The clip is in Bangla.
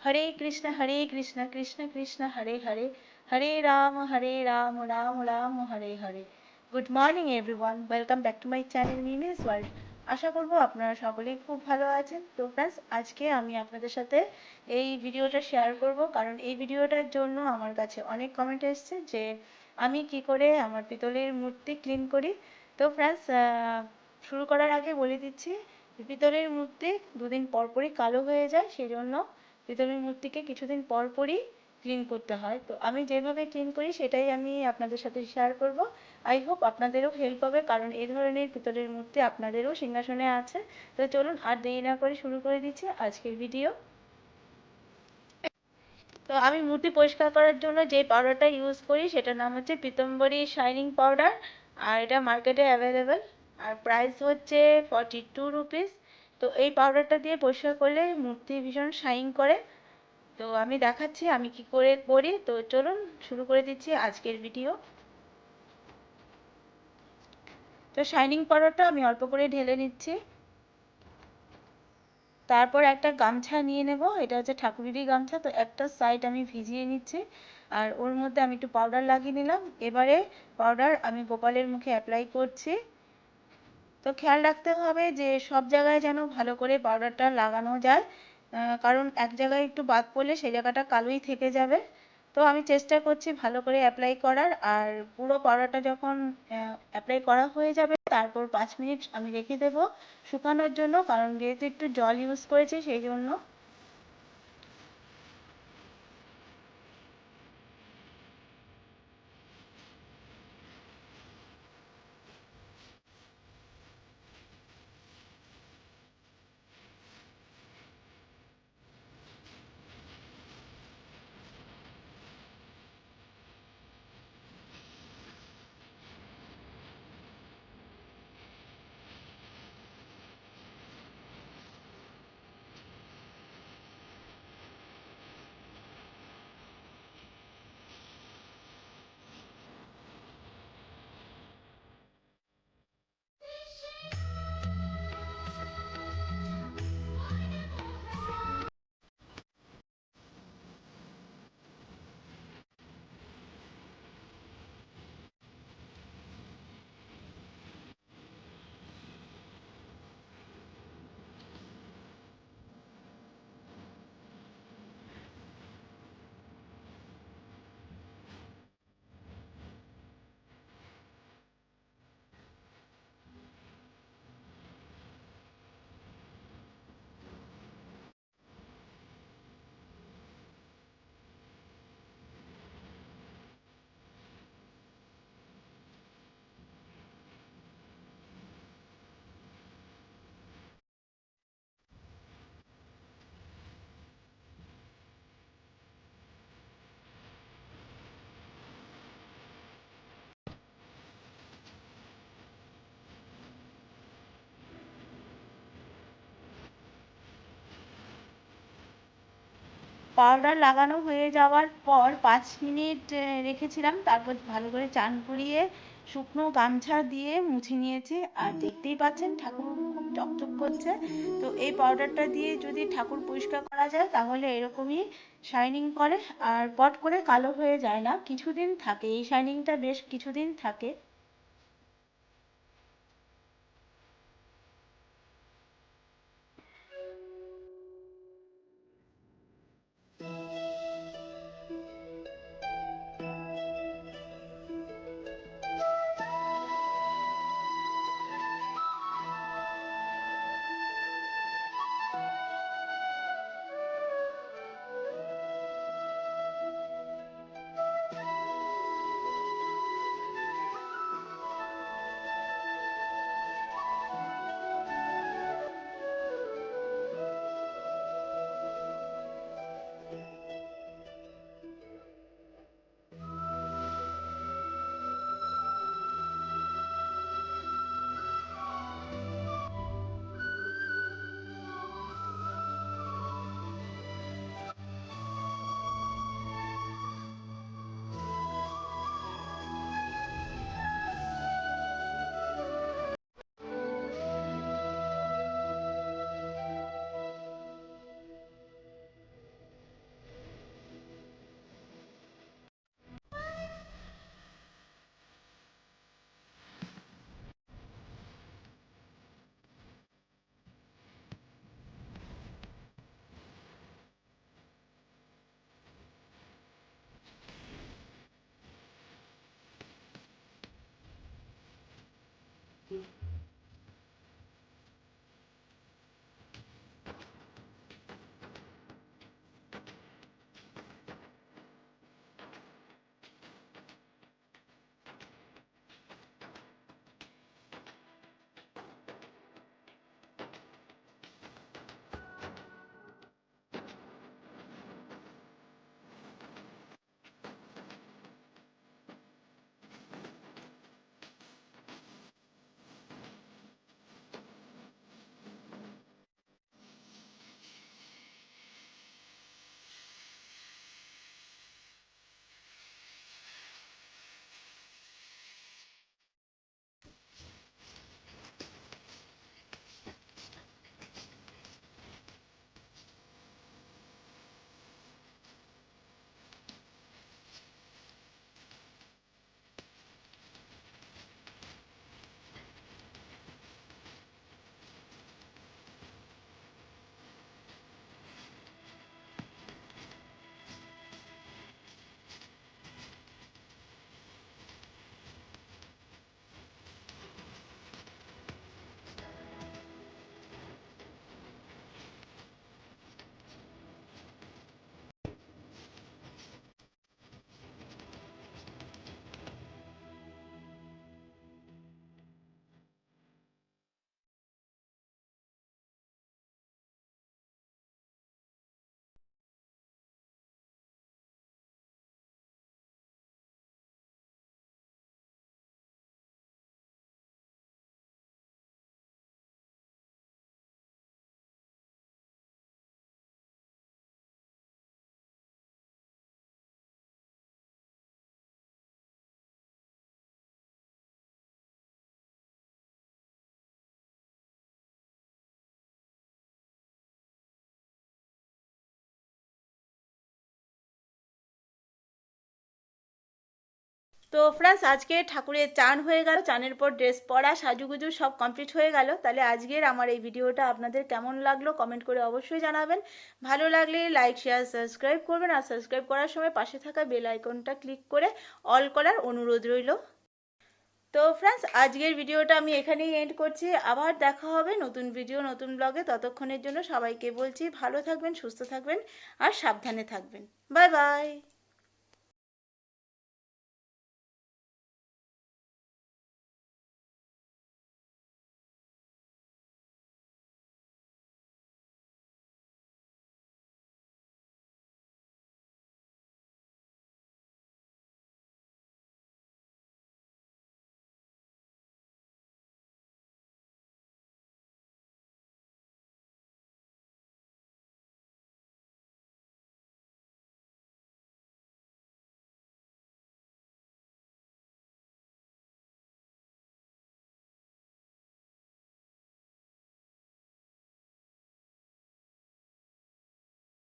Hare Krishna Krishna Krishna Hare Hare Hare Ram Ram Ram Hare Hare. Good morning everyone, welcome back to my channel memes world. আশা করব আপনারা সকলেই খুব ভালো আছেন। তো ফ্রেন্ডস, আজকে আমি আপনাদের সাথে এই ভিডিওটা শেয়ার করব, কারণ এই ভিডিওটার জন্য আমার কাছে অনেক কমেন্ট এসেছে যে আমি কি করে আমার পিতলের মূর্তি ক্লিন করি। তো ফ্রেন্ডস, শুরু করার আগে বলে দিচ্ছি, পিতলের মূর্তি দুদিন পরপরই কালো হয়ে যায়, সেই জন্য পিতলের মূর্তিকে কিছুদিন পরপরই ক্লিন করতে হয়। তো আমি যেভাবে ক্লিন করি সেটাই আমি আপনাদের সাথে শেয়ার করব। আই হোপ আপনাদেরও হেল্প হবে, কারণ এই ধরনের পিতলের মূর্তি আপনাদেরও সিংহাসনে আছে। তো চলুন আর দেরি না করে শুরু করে দিচ্ছি আজকের ভিডিও। তো আমি মূর্তি পরিষ্কার করার জন্য যে পাউডারটা ইউজ করি সেটার নাম হচ্ছে পিতম্বরী শাইনিং পাউডার, আর এটা মার্কেটে অ্যাভেলেবেল, আর প্রাইস হচ্ছে 42 রুপিস। তো এই পাউডারটা দিয়ে পরিষ্কার করলে মূর্তি ভীষণ শাইন করে। তো আমি দেখাচ্ছি আমি কি করে করি। তো চলুন শুরু করে দিচ্ছি আজকের ভিডিও। তো শাইনিং পাউডারটা আমি অল্প করে ঢেলে নিচ্ছি। তারপর একটা গামছা নিয়ে নেব, এটা হচ্ছে ঠাকুরেরই গামছা। তো একটা সাইড আমি ভিজিয়ে নিচ্ছি, আর ওর মধ্যে আমি একটু পাউডার লাগিয়ে নিলাম। এবারে পাউডার আমি গোপালের মুখে অ্যাপ্লাই করছি। তো খেয়াল রাখতে হবে যে সব জায়গায় যেন ভালো করে পাউডারটা লাগানো যায়, কারণ এক জায়গায় একটু বাদ পড়লে সেই জায়গাটা কালোই থেকে যাবে। তো আমি চেষ্টা করছি ভালো করে অ্যাপ্লাই করার, আর পুরো পাউডারটা যখন অ্যাপ্লাই করা হয়ে যাবে তারপর 5 মিনিট আমি রেখে দেবো শুকানোর জন্য, কারণ যেহেতু একটু জল ইউজ করেছি সেই জন্য। পাউডার লাগানো হয়ে যাওয়ার পর 5 মিনিট রেখেছিলাম, তারপর ভালো করে চান করিয়ে শুকনো গামছা দিয়ে মুছে নিয়েছি। আর দেখতেই পাচ্ছেন ঠাকুর খুব চকচক করছে। তো এই পাউডারটা দিয়ে যদি ঠাকুর পরিষ্কার করা যায় তাহলে এরকমই শাইনিং করে, আর পট করে কালো হয়ে যায় না, কিছুদিন থাকে, এই শাইনিংটা বেশ কিছুদিন থাকে। তো ফ্রেন্ডস, আজকে ঠাকুরের চান হয়ে গেল, চানের পর ড্রেস পরা সাজুগুজু সব কমপ্লিট হয়ে গেল। তাহলে আজকের আমার এই ভিডিওটা আপনাদের কেমন লাগলো কমেন্ট করে অবশ্যই জানাবেন। ভালো লাগলে লাইক শেয়ার সাবস্ক্রাইব করবেন, আর সাবস্ক্রাইব করার সময় পাশে থাকা বেল আইকনটা ক্লিক করে অল করার অনুরোধ রইল। তো ফ্রেন্ডস, আজকের ভিডিওটা আমি এখানেই এন্ড করছি। আবার দেখা হবে নতুন ভিডিও নতুন ব্লগে। ততক্ষণের জন্য সবাইকে বলছি ভালো থাকবেন, সুস্থ থাকবেন আর সাবধানে থাকবেন। Bye bye.